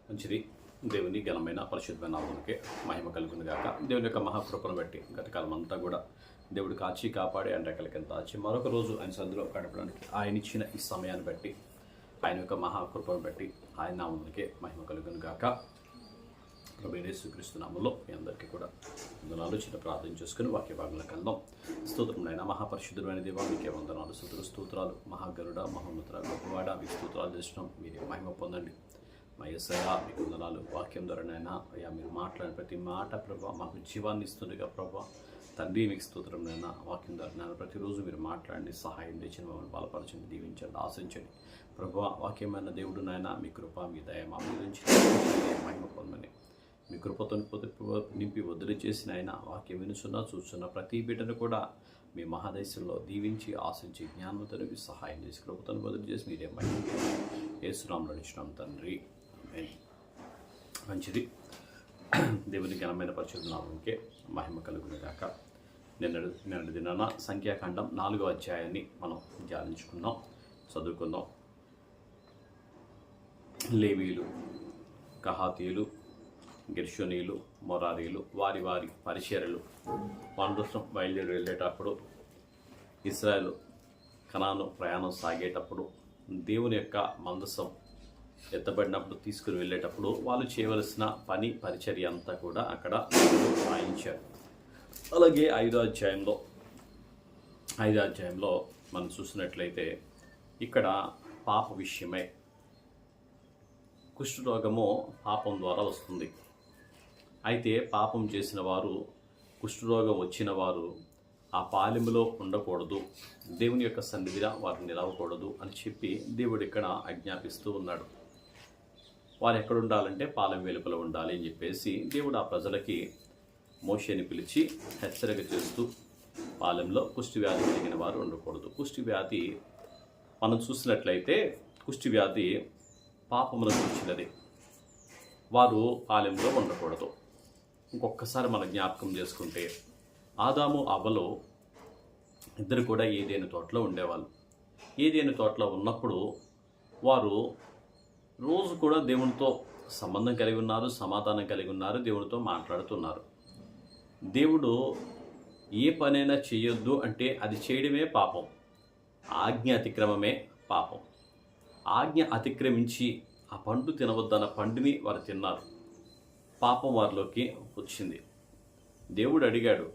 మంచిది. దేవుని ఘనమైన పరిశుద్ధమైన నామమునకే మహిమ కలుగును గాక. దేవుని యొక్క మహాకృపను బట్టి గతకాలం అంతా కూడా దేవుడు కాచి కాపాడి అండకల కింద దాచి మరొక రోజు ఆయన సందులో గడపడానికి ఆయన ఇచ్చిన ఈ సమయాన్ని బట్టి ఆయన యొక్క మహాకృపను బట్టి ఆయన నామమునకే మహిమ కలుగును గాక. ప్రభు యేసుక్రీస్తు నామములో మీ అందరికీ కూడా వందనాలు. చిన్న ప్రార్థన చేసుకుని వాక్య భాగంలోకి వెళ్దాం. స్తోత్రములైన మహాపరిశుద్ధుడైన దేవా మీకే వందనాలు, స్తోత్రాలు. మహాగరుడ, మహోన్నతుడ, గొప్పవాడ, మీ స్తోత్రాలు చేసినాం. మీరే మహిమ పొందండి. మా యేసయ్యా మీకు వందనాలు. వాక్యం ద్వారానైనా అయ్యా మీరు మాట్లాడిన ప్రతి మాట ప్రభా మాకు జీవాన్ని ఇస్తుందిగా ప్రభా. తండ్రి మీకు స్తోత్రంనైనా వాక్యం ద్వారానైనా ప్రతిరోజు మీరు మాట్లాడండి, సహాయం తెచ్చిన మమ్మల్ని బలపరచండి, దీవించండి, ఆశించండి ప్రభా. వాక్యమైన దేవుడు నాయన మీ కృప మీ దయ మా నుంచి మహిమ పొందని మీ కృపతో నింపి వదిలి చేసిన ఆయన వాక్యం వినుచున్నా చూస్తున్న ప్రతి బిడ్డను కూడా మీ మహాదేశంలో దీవించి ఆశించి జ్ఞానంతో సహాయం చేసి కృపతను బదులు చేసి మీరే మహిమ యేసునామములో నడిచినాం తండ్రి. మంచిది. దేవుని ఘనమైన పరిశుద్ధ నామమునకే మహిమ కలుగును గాక. నిన్నటి దినాన సంఖ్యాకాండం 4వ అధ్యాయాన్ని మనం ధ్యానించుకుందాం, చదువుకుందాం. లేవీయులు, కహాతీయులు, గెర్షోనీయులు, మొరారీలు వారి వారి పరిచర్యలు వానదేశం బయలుదేరి వెళ్ళేటప్పుడు, ఇశ్రాయేలు కనాను ప్రయాణం సాగేటప్పుడు, దేవుని యొక్క మందసం ఎత్తబడినప్పుడు తీసుకుని వెళ్ళేటప్పుడు వాళ్ళు చేయవలసిన పని పరిచర్య అంతా కూడా అక్కడ రాయించారు. అలాగే 5వ అధ్యాయంలో మనం చూసినట్లయితే ఇక్కడ పాప విషయమై కుష్ఠరోగము పాపం ద్వారా వస్తుంది. అయితే పాపం చేసిన వారు, కుష్ఠరోగం వచ్చిన వారు ఆ పాలెములో ఉండకూడదు, దేవుని యొక్క సన్నిధిలో వారు నిలవకూడదు అని చెప్పి దేవుడు ఇక్కడ ఆజ్ఞాపిస్తూ ఉన్నాడు. వారు ఎక్కడ ఉండాలంటే పాలెం వెలుపల ఉండాలి అని చెప్పేసి దేవుడు ఆ ప్రజలకి మోషేని పిలిచి హెచ్చరిక చేస్తూ, పాలెంలో కుష్ఠవ్యాధి కలిగిన వారు ఉండకూడదు. కుష్ఠవ్యాధి మనం చూసినట్లయితే కుష్ఠవ్యాధి పాపములకు వచ్చినది, వారు పాలెంలో ఉండకూడదు. ఇంకొకసారి మనం జ్ఞాపకం చేసుకుంటే ఆదాము అవ్వలు ఇద్దరు కూడా ఏదైనా తోటలో ఉండేవాళ్ళు. ఏదైనా తోటలో ఉన్నప్పుడు వారు రోజు కూడా దేవునితో సంబంధం కలిగి ఉన్నారు, సమాధానం కలిగి ఉన్నారు, దేవునితో మాట్లాడుతున్నారు. దేవుడు ఏ పనైనా చేయొద్దు అంటే అది చేయడమే పాపం, ఆజ్ఞ అతిక్రమమే పాపం. ఆజ్ఞ అతిక్రమించి ఆ పండు తినవద్దన్న పండుని వారు తిన్నారు, పాపం వారిలోకి వచ్చింది. దేవుడు అడిగాడు,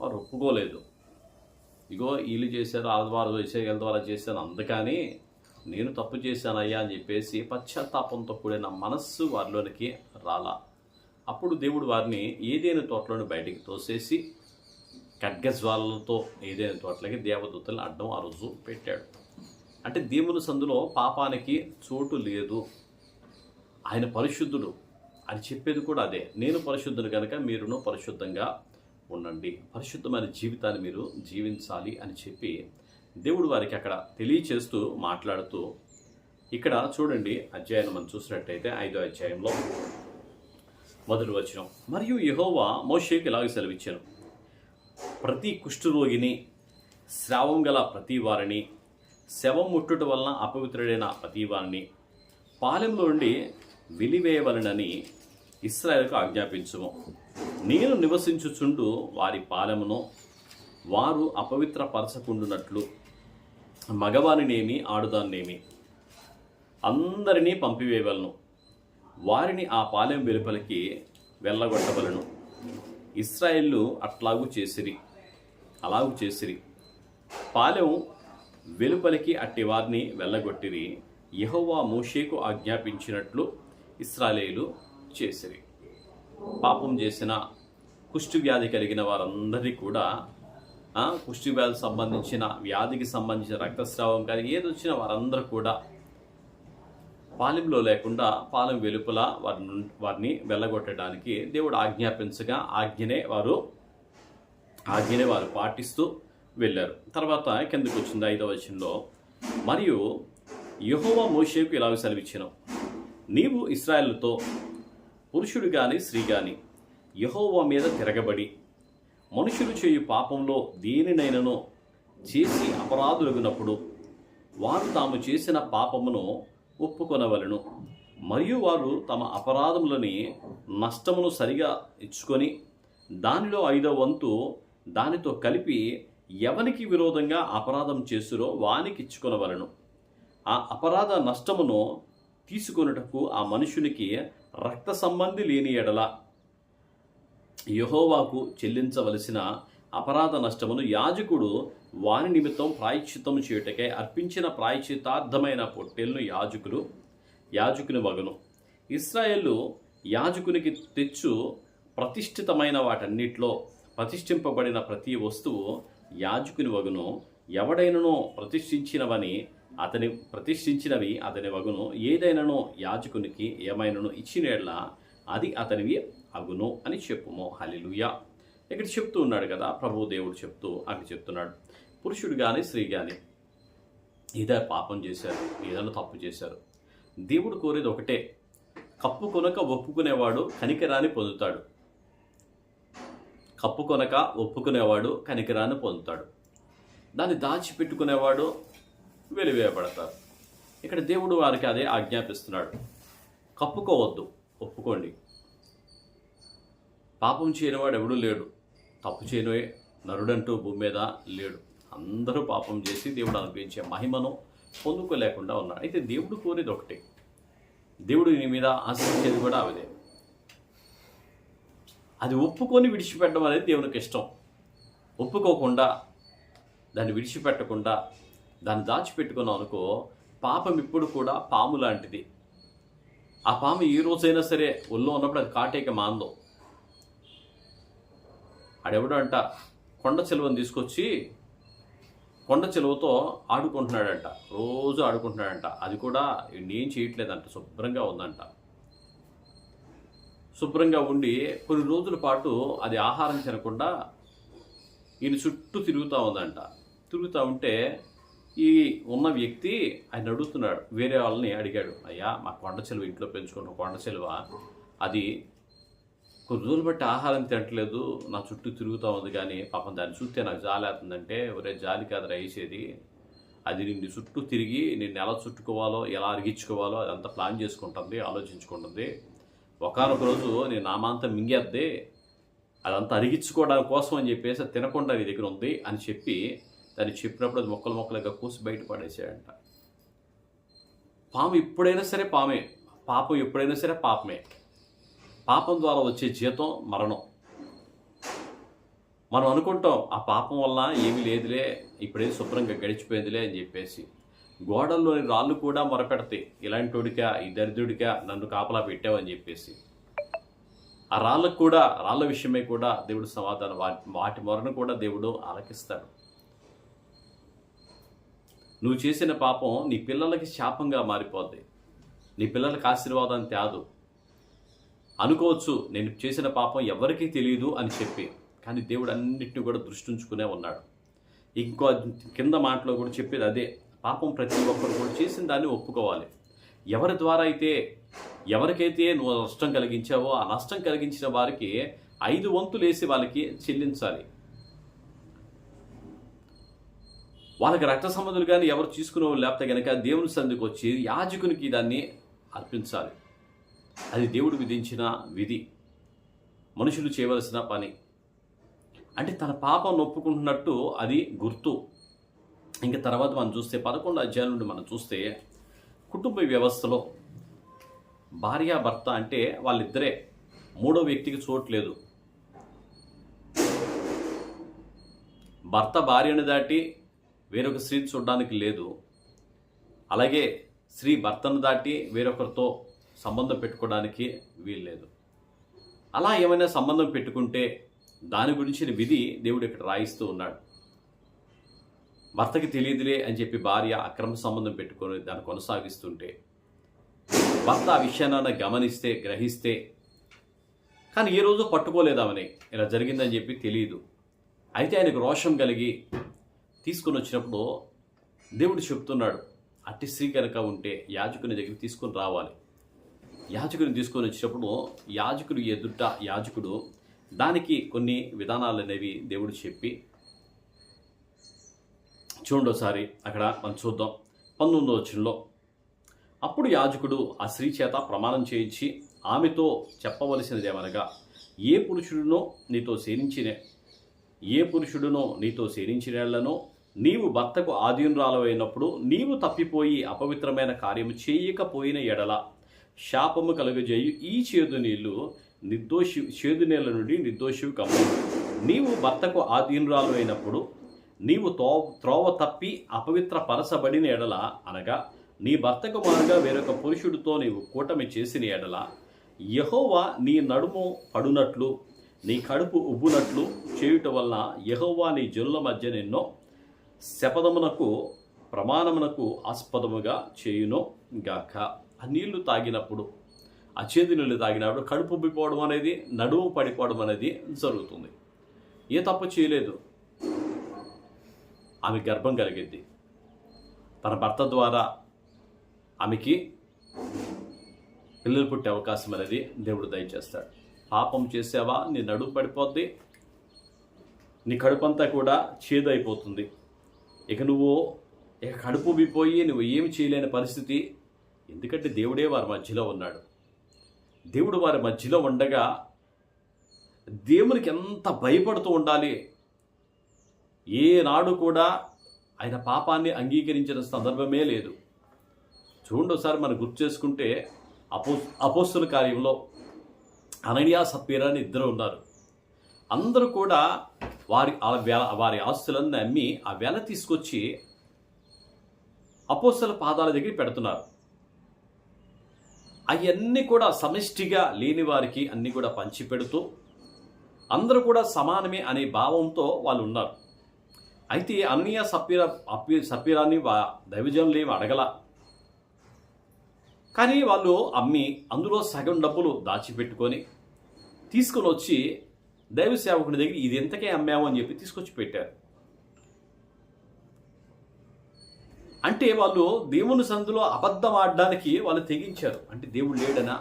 వారు ఒప్పుకోలేదు. ఇగో వీళ్ళు చేశారు, ఆదివారం చేశారు, వీళ్ళ ద్వారా చేశాను, అందుకని నేను తప్పు చేశానయ్యా అని చెప్పేసి పశ్చాత్తాపంతో కూడిన మనస్సు వారిలోనికి రాలా. అప్పుడు దేవుడు వారిని ఏదైనా తోటలోని బయటికి తోసేసి ఖడ్గజ్వాలతో ఏదైనా తోటలకి దేవదూతలను అడ్డం ఆ రోజు పెట్టాడు. అంటే దేవుని సందులో పాపానికి చోటు లేదు, ఆయన పరిశుద్ధుడు అని చెప్పేది కూడా అదే. నేను పరిశుద్ధుడు కనుక మీరును పరిశుద్ధంగా ఉండండి, పరిశుద్ధమైన జీవితాన్ని మీరు జీవించాలి అని చెప్పి దేవుడు వారికి అక్కడ తెలియచేస్తూ మాట్లాడుతూ, ఇక్కడ చూడండి అధ్యాయం మనం చూసినట్టయితే 5వ అధ్యాయంలో మొదటి వచనం, మరియు యెహోవా మోషేకి ఇలాగ సెలవిచ్చాను, ప్రతి కుష్ఠరోగిని, స్రావం గల ప్రతి వారిని, శవం ముట్టుట వలన అపవిత్రుడైన ప్రతి వారిని పాలెంలో నుండి వెలివేయవలనని ఇశ్రాయేలుకు ఆజ్ఞాపించుము. నేను నివసించుచుండు వారి పాలెమును వారు అపవిత్రపరచకుండునట్లు మగవారినేమి ఆడుదాన్నేమి అందరినీ పంపివేయవలను, వారిని ఆ పాలెం వెలుపలికి వెళ్ళగొట్టవలను. ఇశ్రాయేలు అలాగు చేసిరి, పాలెం వెలుపలికి అట్టి వారిని వెళ్ళగొట్టిరి. యెహోవా మోషేకు ఆజ్ఞాపించినట్లు ఇశ్రాయేలీయులు చేసిరి. పాపం చేసిన కుష్ఠవ్యాధి కలిగిన వారందరినీ కూడా, కుష్ఠవ్యాధికి సంబంధించిన వ్యాధికి సంబంధించిన రక్తస్రావం కానీ ఏది వచ్చినా వారందరూ కూడా పాలెంలో లేకుండా పాలెం వెలుపల వారిని వెళ్ళగొట్టడానికి దేవుడు ఆజ్ఞాపించగా ఆజ్ఞనే వారు పాటిస్తూ వెళ్ళారు. తర్వాత కిందకు వచ్చింది 5వ వచనంలో, మరియు యెహోవా మోషేకు ఇలాగ సెలవిచ్చెను, నీవు ఇశ్రాయేలుతో పురుషుడు గాని స్త్రీ గాని యెహోవా మీద తిరగబడి మనుషులు చేయు పాపంలో దేనినైనను చేసి అపరాధులగునప్పుడు వారు తాము చేసిన పాపమును ఒప్పుకొనవలను. మరియు వారు తమ అపరాధములని నష్టమును సరిగా ఇచ్చుకొని దానిలో 5వ వంతు దానితో కలిపి ఎవనికి విరోధంగా అపరాధం చేస్తురో వానికి ఇచ్చుకొనవలెను. ఆ అపరాధ నష్టమును తీసుకొనుటకు ఆ మనుషునికి రక్త సంబంధి లేని ఎడల యెహోవాకు చెల్లించవలసిన అపరాధ నష్టమును యాజకుడు వాని నిమిత్తం ప్రాయశ్చిత్తము చేయుటకై అర్పించిన ప్రాయశ్చిత్తార్థమైన పొట్టేలును యాజకుని వగను. ఇశ్రాయేలు యాజకునికి తెచ్చు ప్రతిష్ఠితమైన వాటన్నిటిలో ప్రతిష్ఠింపబడిన ప్రతి వస్తువు యాజకుని వగును. ఎవడైనను ప్రతిష్ఠించినవి అతని వగును. ఏదైనానో యాజకునికి ఏమైనాను ఇచ్చినేళ్ళ అది అతనివి అగును అని చెప్పుము. హల్లెలూయా. ఇక్కడ చెప్తూ ఉన్నాడు కదా, ప్రభు దేవుడు చెప్తున్నాడు, పురుషుడు కానీ స్త్రీ కానీ ఏదైనా పాపం చేశారు, ఏదైనా తప్పు చేశారు, దేవుడు కోరేది ఒకటే, కప్పుకొనక ఒప్పుకునేవాడు కనికరాన్ని పొందుతాడు. కప్పుకొనక ఒప్పుకునేవాడు కనికరాన్ని పొందుతాడు. దాన్ని దాచిపెట్టుకునేవాడు వెలివేయబడతారు. ఇక్కడ దేవుడు వారికి అదే ఆజ్ఞాపిస్తున్నాడు. కప్పుకోవద్దు, ఒప్పుకోండి. పాపం చేయనివాడు ఎవడూ లేడు, తప్పు చేయని నరుడంటూ భూమి మీద లేడు. అందరూ పాపం చేసి దేవుడు అనుగ్రహించే మహిమను పొందుకోలేకుండా ఉన్నాడు. అయితే దేవుడు కోరేది ఒకటే, దేవుడు నీ మీద ఆశించేది కూడా అదే. అది ఒప్పుకొని విడిచిపెట్టడం అనేది దేవునికి ఇష్టం. ఒప్పుకోకుండా దాన్ని విడిచిపెట్టకుండా దాన్ని దాచిపెట్టుకున్నాం అనుకో, పాపం ఇప్పుడు కూడా పాము లాంటిది. ఆ పాము ఏ రోజైనా సరే ఒళ్ళో ఉన్నప్పుడు అది కాటేక మాందో. ఆడెవడో అంట కొండ చిలువను తీసుకొచ్చి కొండ చిలువతో ఆడుకుంటున్నాడంట, రోజు ఆడుకుంటున్నాడంట. అది కూడా ఏం చేయట్లేదంట, శుభ్రంగా ఉందంట. శుభ్రంగా ఉండి కొన్ని రోజుల పాటు అది ఆహారం తినకుండా ఈయన చుట్టూ తిరుగుతూ ఉందంట. తిరుగుతూ ఉంటే ఈ ఉన్న వ్యక్తి ఆయన అడుగుతున్నాడు, వేరే వాళ్ళని అడిగాడు, అయ్యా మా కొండ చిలువ ఇంట్లో పెంచుకున్న కొండ చిలువ అది కొన్ని రోజులు బట్టి ఆహారం తినట్లేదు, నా చుట్టూ తిరుగుతూ ఉంది, కానీ పాపం దాన్ని చూస్తే నాకు జాలి అవుతుందంటే, ఒరే జాలి కాదు వేసేది, అది నిన్ను చుట్టూ తిరిగి నిన్ను ఎలా చుట్టుకోవాలో ఎలా అరిగించుకోవాలో అదంతా ప్లాన్ చేసుకుంటుంది, ఆలోచించుకుంటుంది. ఒకనొక రోజు నేను నామాంతం మింగేద్ది, అదంతా అరిగించుకోవడానికి కోసం అని చెప్పేసి అది తినకుండా నీ దగ్గర ఉంది అని చెప్పి దాన్ని చెప్పినప్పుడు అది మొక్కలుగా కూసి బయట పడేసాడంట. పాము ఎప్పుడైనా సరే పామే, పాపం ఎప్పుడైనా సరే పాపమే. పాపం ద్వారా వచ్చే జీతం మరణం. మనం అనుకుంటాం ఆ పాపం వల్ల ఏమీ లేదులే, ఇప్పుడే శుభ్రంగా గడిచిపోయిందిలే అని చెప్పేసి. గోడల్లోని రాళ్ళు కూడా మొరపెడతాయి, ఇలాంటోడికా ఈ దరిద్రుడికా నన్ను కాపలా పెట్టావని చెప్పేసి. ఆ రాళ్ళ విషయమే కూడా దేవుడు సమాధానం, వాటి మొరను కూడా దేవుడు ఆలకిస్తాడు. నువ్వు చేసిన పాపం నీ పిల్లలకి శాపంగా మారిపోద్ది, నీ పిల్లలకి ఆశీర్వాదాన్ని తేదు. అనుకోవచ్చు నేను చేసిన పాపం ఎవరికీ తెలియదు అని చెప్పి, కానీ దేవుడు అన్నిటిని కూడా దృష్టించుకునే ఉన్నాడు. ఇంకో కింద మాటలో కూడా చెప్పేది అదే, పాపం ప్రతి ఒక్కరు కూడా చేసిన దాన్ని ఒప్పుకోవాలి. ఎవరి ద్వారా అయితే ఎవరికైతే నువ్వు నష్టం కలిగించావో ఆ నష్టం కలిగించిన వారికి 5 వంతులు వేసి వాళ్ళకి చెల్లించాలి. వాళ్ళకి రక్త సంబంధులు కానీ ఎవరు తీసుకునే లేకపోతే కనుక దేవుని సన్నిధికి వచ్చి యాజకునికి దాన్ని అర్పించాలి. అది దేవుడు విధించిన విధి, మనుషులు చేయవలసిన పని. అంటే తన పాపం ఒప్పుకుంటున్నట్టు అది గుర్తు. ఇంకా తర్వాత మనం చూస్తే 11వ అధ్యాయం నుండి మనం చూస్తే కుటుంబ వ్యవస్థలో భార్యాభర్త అంటే వాళ్ళిద్దరే, మూడో వ్యక్తికి చోట్లేదు. భర్త భార్యను దాటి వేరొక స్త్రీ చూడడానికి లేదు, అలాగే స్త్రీ భర్తను దాటి వేరొకరితో సంబంధం పెట్టుకోవడానికి వీల్లేదు. అలా ఏమైనా సంబంధం పెట్టుకుంటే దాని గురించిన విధి దేవుడు ఇక్కడ రాయిస్తూ ఉన్నాడు. భర్తకి తెలియదులే అని చెప్పి భార్య అక్రమ సంబంధం పెట్టుకొని దాన్ని కొనసాగిస్తుంటే, భర్త ఆ విషయాన్ని గమనిస్తే గ్రహిస్తే, కానీ ఏ రోజు పట్టుకోలేదామని ఇలా జరిగిందని చెప్పి తెలియదు. అయితే ఆయనకు రోషం కలిగి తీసుకుని వచ్చినప్పుడు దేవుడు చెప్తున్నాడు, అట్టి స్త్రీ కనుక ఉంటే యాజకుని దగ్గరికి తీసుకొని రావాలి. యాజకుని తీసుకొని వచ్చినప్పుడు యాజకుడు ఎదుట యాజకుడు దానికి కొన్ని విధానాలు అనేవి దేవుడు చెప్పి, చూడండి ఒకసారి అక్కడ మనం చూద్దాం 19వ వచనంలో, అప్పుడు యాజకుడు ఆ స్త్రీ చేత ప్రమాణం చేయించి ఆమెతో చెప్పవలసినదేమనగా, ఏ పురుషుడునో నీతో సేనించినేళ్లను నీవు భర్తకు ఆధీనురాలవైనప్పుడు నీవు తప్పిపోయి అపవిత్రమైన కార్యము చేయకపోయిన ఎడల శాపము కలుగజేయు ఈ చేదు నీళ్ల నుండి నిర్దోషివి కమ్ము. నీవు భర్తకు ఆధీనురాలవైనప్పుడు నీవు త్రోవ తప్పి అపవిత్ర పరచబడిన ఎడల, అనగా నీ భర్తకు మారుగా వేరొక పురుషుడితో నీవు కూటమి చేసిన ఎడల, యెహోవా నీ నడుము పడునట్లు నీ కడుపు ఉబ్బునట్లు చేయుట వలన యెహోవా నీ జనుల మధ్య నిన్నో శపథమునకు ప్రమాణమునకు ఆస్పదముగా చేయును గాక. ఆ నీళ్లు తాగినప్పుడు, ఆ చేదు నీళ్ళు తాగినప్పుడు కడుపు ఉబ్బిపోవడం అనేది, నడుము పడిపోవడం అనేది జరుగుతుంది. ఏ తప్పు చేయలేదు, ఆమె గర్భం కలిగింది. తన భర్త ద్వారా ఆమెకి పిల్లలు పుట్టే అవకాశం అనేది దేవుడు దయచేస్తాడు. పాపం చేసావా, నీ నడుము పడిపోద్ది, నీ కడుపంతా కూడా చేదు అయిపోతుంది. ఇక కడుపు ఉబ్బిపోయి నువ్వు ఏమి చేయలేని పరిస్థితి. ఎందుకంటే దేవుడే వారి మధ్యలో ఉన్నాడు. దేవుడు వారి మధ్యలో ఉండగా దేవునికి ఎంత భయపడుతూ ఉండాలి. ఏనాడు కూడా ఆయన పాపాన్ని అంగీకరించిన సందర్భమే లేదు. చూడండి ఒకసారి మనం గుర్తు చేసుకుంటే, అపోస్తుల కార్యంలో అననీయ సప్పీరా అని ఇద్దరు ఉన్నారు. అందరూ కూడా వారి ఆస్తులన్నీ అమ్మి ఆ వెల తీసుకొచ్చి అపోస్తల పాదాల దగ్గర పెడుతున్నారు. అవన్నీ కూడా సమిష్టిగా లేని వారికి అన్నీ కూడా పంచిపెడుతూ అందరూ కూడా సమానమే అనే భావంతో వాళ్ళు ఉన్నారు. అయితే అననీయ సప్పీరాని దైవజనులు ఏమి అడగల. కానీ వాళ్ళు అమ్మి అందులో సగం డబ్బులు దాచిపెట్టుకొని తీసుకొని వచ్చి దైవ సేవకుడి దగ్గర ఇది ఎంతకే అమ్మాము అని చెప్పి తీసుకొచ్చి పెట్టారు. అంటే వాళ్ళు దేవుని సందులో అబద్ధం ఆడడానికి వాళ్ళు తెగించారు. అంటే దేవుడు లేడనా,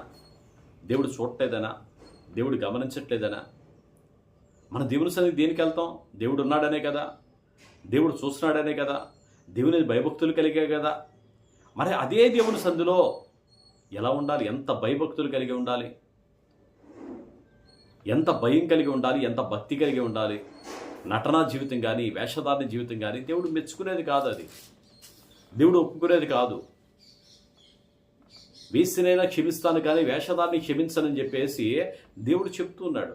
దేవుడు చూడలేదనా, దేవుడు గమనించట్లేదనా? మన దేవుని సందికి దేనికి వెళ్తాం? దేవుడు ఉన్నాడనే కదా, దేవుడు చూస్తున్నాడనే కదా, దేవుని భయభక్తులు కలిగే కదా. మరి అదే దేవుని సందులో ఎలా ఉండాలి? ఎంత భయభక్తులు కలిగి ఉండాలి, ఎంత భయం కలిగి ఉండాలి, ఎంత భక్తి కలిగి ఉండాలి. నటనా జీవితం కానీ, వేషధారణ జీవితం కానీ దేవుడు మెచ్చుకునేది కాదు, అది దేవుడు ఒప్పుకునేది కాదు. వేసినైనా క్షమిస్తాను కానీ వేషధారిని క్షమించనని చెప్పేసి దేవుడు చెప్తున్నాడు.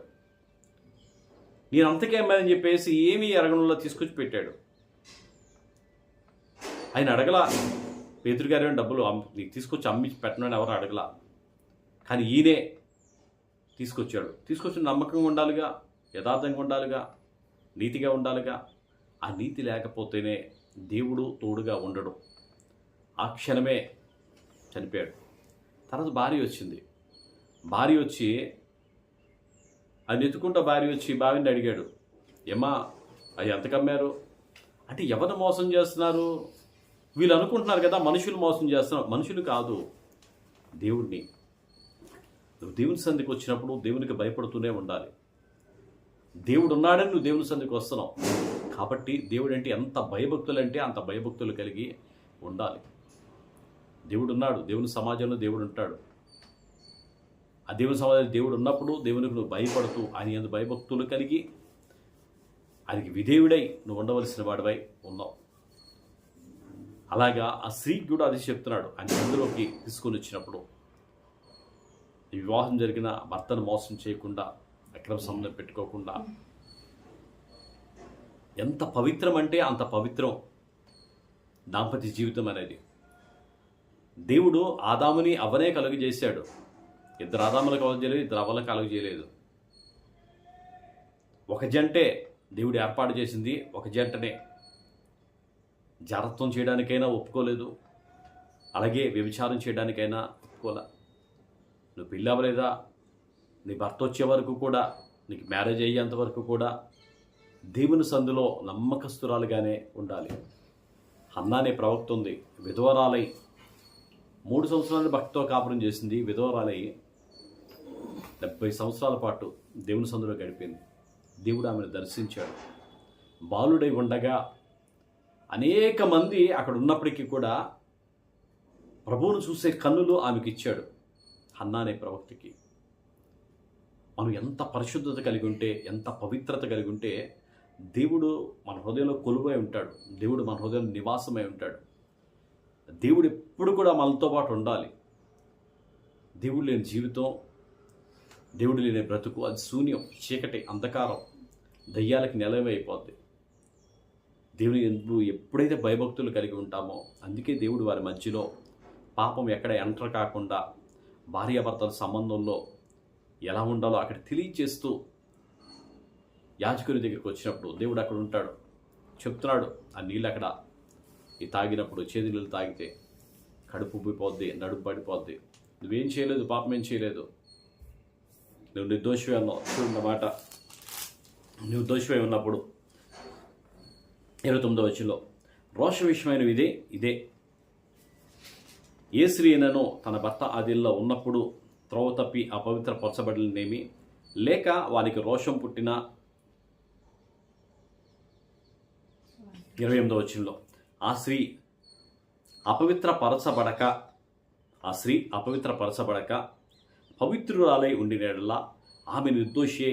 నేను అంతకే అమ్మానని చెప్పేసి ఏమీ ఎరగనంలో తీసుకొచ్చి పెట్టాడు. ఆయన అడగలా, పేతురు గారు డబ్బులు నీకు తీసుకొచ్చి అమ్మి పెట్టనని ఎవరు అడగలా. కానీ ఈయనే తీసుకొచ్చి నమ్మకంగా ఉండాలిగా, యథార్థంగా ఉండాలిగా, నీతిగా ఉండాలిగా. ఆ నీతి లేకపోతేనే దేవుడు తోడుగా ఉండడు. ఆ క్షణమే చనిపోయాడు. తర్వాత భార్య వచ్చింది. భార్య వచ్చి ఆయన ఎత్తుకుంటా భార్య వచ్చి భార్యని అడిగాడు, ఏమ్మా అవి ఎంత కమ్మారు అంటే, ఎవరిని మోసం చేస్తున్నారు? వీళ్ళు అనుకుంటున్నారు కదా మనుషులు మోసం చేస్తున్నారు. మనుషులు కాదు, దేవుడిని. నువ్వు దేవుని సంధికి వచ్చినప్పుడు దేవునికి భయపడుతూనే ఉండాలి. దేవుడు ఉన్నాడని నువ్వు దేవుని సంధికి వస్తున్నావు కాబట్టి దేవుడు అంటే ఎంత భయభక్తులు అంటే అంత భయభక్తులు కలిగి ఉండాలి. దేవుడు ఉన్నాడు, దేవుని సమాజంలో దేవుడు ఉంటాడు. ఆ దేవుని సమాజంలో దేవుడు ఉన్నప్పుడు దేవునికి నువ్వు భయపడుతూ ఆయన యందు భయభక్తులు కలిగి ఆయనకి విధేయుడై నువ్వు ఉండవలసిన వాడివై ఉన్నావు. అలాగా ఆ స్త్రీకి కూడా అది చెప్తున్నాడు. ఆయన అందులోకి తీసుకొని వచ్చినప్పుడు ఈ వివాహం జరిగిన భర్తను మోసం చేయకుండా, అక్రమ సంబంధం పెట్టుకోకుండా, ఎంత పవిత్రం అంటే అంత పవిత్రం దాంపత్య జీవితం అనేది. దేవుడు ఆదాముని అవ్వనే కలుగు చేశాడు. ఇద్దరు ఆదాములకు కలుగు చేయలేదు, ఇద్దరు అవ్వలకు కలుగు చేయలేదు. ఒక జంటే దేవుడు ఏర్పాటు చేసింది, ఒక జంటనే. జారత్వం చేయడానికైనా ఒప్పుకోలేదు, అలాగే వ్యభిచారం చేయడానికైనా ఒప్పుకోలే. నువ్వు పెళ్ళి అవ్వలేదా, నీ భర్త వచ్చే వరకు కూడా, నీకు మ్యారేజ్ అయ్యేంత వరకు కూడా దేవుని సందులో నమ్మకస్తురాలుగానే ఉండాలి. హన్నానే ప్రవక్త ఉంది, విధవరాలై 3 సంవత్సరాలు భక్తితో కాపురం చేసింది. విధవరాలై 70 సంవత్సరాల పాటు దేవుని సందులో గడిపింది. దేవుడు ఆమెను దర్శించాడు. బాలుడై ఉండగా అనేక మంది అక్కడ ఉన్నప్పటికీ కూడా ప్రభువును చూసే కన్నులు ఆమెకి ఇచ్చాడు హన్నా అనే ప్రవక్తకి. మనం ఎంత పరిశుద్ధత కలిగి ఉంటే, ఎంత పవిత్రత కలిగి ఉంటే దేవుడు మన హృదయంలో కొలువై ఉంటాడు. దేవుడు మన హృదయంలో నివాసమై ఉంటాడు. దేవుడు ఎప్పుడు కూడా మనతో పాటు ఉండాలి. దేవుడు లేని జీవితం, దేవుడు లేని బ్రతుకు అది శూన్యం, చీకటి, అంధకారం, దయ్యాలకి నిలవైపోద్ది. దేవుని ఎప్పుడైతే భయభక్తులు కలిగి ఉంటామో, అందుకే దేవుడు వారి మధ్యలో పాపం ఎక్కడ ఎంటర్ కాకుండా భార్యాభర్తల సంబంధంలో ఎలా ఉండాలో అక్కడ తెలియచేస్తూ యాజకుని దగ్గరికి వచ్చినప్పుడు దేవుడు అక్కడ ఉంటాడు, చెప్తున్నాడు. ఆ నీళ్ళు అక్కడ ఈ తాగినప్పుడు, చేతి నీళ్ళు తాగితే కడుపు ఉబ్బిపోద్ది, నడుపు పడిపోద్ది. నువ్వేం చేయలేదు, పాపం ఏం చేయలేదు, నువ్వు నిర్దోషివే అన్నావు. చూడన్నమాట, నువ్వు దోషివై ఉన్నప్పుడు 29వ వచనంలో రోష విషయమైనవి ఇదే ఏ స్త్రీ అయినను తన భర్త ఆదిల్లో ఉన్నప్పుడు త్రోవ తప్పి అపవిత్ర పరచబడినేమి, లేక వారికి రోషం పుట్టిన 28వ వచనంలో ఆ స్త్రీ అపవిత్రపరచబడక పవిత్రురాలై ఉండినలా ఆమె నిర్దోషి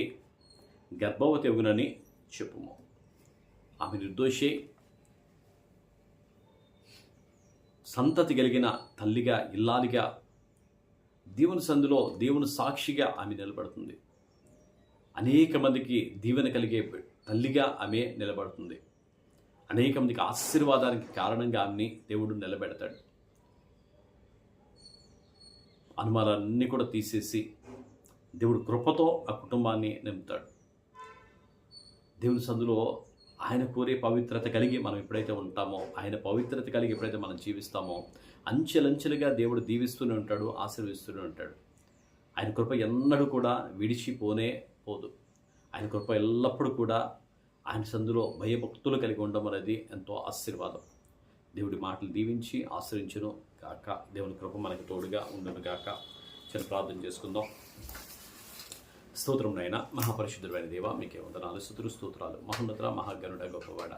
గర్భవతి అగునని చెప్పుము. ఆమె నిర్దోషి, సంతతి కలిగిన తల్లిగా, ఇల్లాలిగా, దేవుని సందులో దేవుని సాక్షిగా ఆమె నిలబడుతుంది. అనేక మందికి దీవెన కలిగే తల్లిగా ఆమె నిలబడుతుంది. అనేక మందికి ఆశీర్వాదానికి కారణంగా ఆమెని దేవుడు నిలబెడతాడు. అనుమానాలన్నీ కూడా తీసేసి దేవుడు కృపతో ఆ కుటుంబాన్ని నింపుతాడు. దేవుని సందులో ఆయన కోరే పవిత్రత కలిగి మనం ఎప్పుడైతే ఉంటామో, ఆయన పవిత్రత కలిగి ఎప్పుడైతే మనం జీవిస్తామో, అంచెలంచెలుగా దేవుడు దీవిస్తూనే ఉంటాడు, ఆశీర్వదిస్తూనే ఉంటాడు. ఆయన కృప ఎన్నడూ కూడా విడిచిపోనే పోదు. ఆయన కృప ఎల్లప్పుడూ కూడా ఆయన సందులో భయభక్తులు కలిగి ఉండడం అనేది ఎంతో ఆశీర్వాదం. దేవుడి మాటలు దీవించి ఆశ్రయించును గాక. దేవుని కృప మనకి తోడుగా ఉండును గాక. చిన్న ప్రార్థన చేసుకుందాం. స్తోత్రం నైనా మహాపరిశుద్ధుడైన దేవ, మీకే వందనాలు, స్తుతులు, స్తోత్రాలు. మహోన్నత మహాగణుడ, గొప్పవాడ,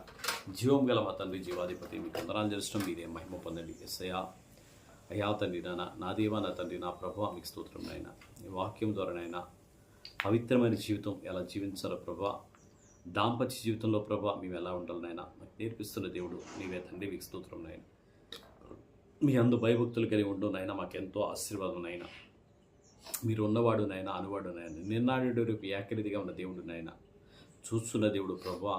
జీవం గల మా తండ్రి, జీవాధిపతి, మీకు వందనాలు చేస్తాం. మీరే మహిమ పొందండి యేసయ్యా. అయ్యా తండ్రి, నా దేవా, నా తండ్రి, నా ప్రభువా, మీకు స్తోత్రం నైనా. ఈ వాక్యం ద్వారానైనా పవిత్రమైన జీవితం ఎలా జీవించాలో ప్రభువా, దాంపత్య జీవితంలో ప్రభువా మేము ఎలా ఉండాలి నాయన నాకు నేర్పిస్తున్న దేవుడు నీవే తండ్రి. మీకు స్తోత్రం నాయన. మీ అందు భయభక్తులు కలిగి ఉండు నాయన, మాకెంతో ఆశీర్వాదం నాయన. మీరు ఉన్నవాడు నాయన, అనువాడు నాయన, నిన్నాడు రేపు ఏకరీతిగా ఉన్న దేవుడు నాయన, చూస్తున్న దేవుడు ప్రభువా.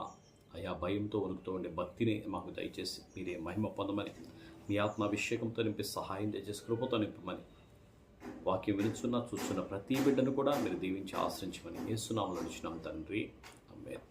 అయా భయంతో వణుకుతూ ఉండే భక్తిని మాకు దయచేసి మీరే మహిమ పొందమని, మీ ఆత్మాభిషేకంతో నింపి సహాయం దయచేసి కృపతో నింపమని, వాక్యం వినుచున్న చూస్తున్న ప్రతి బిడ్డను కూడా మీరు దీవించి ఆశ్రయించమని యేసునామములో అడుగుచున్నాం తండ్రి. ఆమేన్.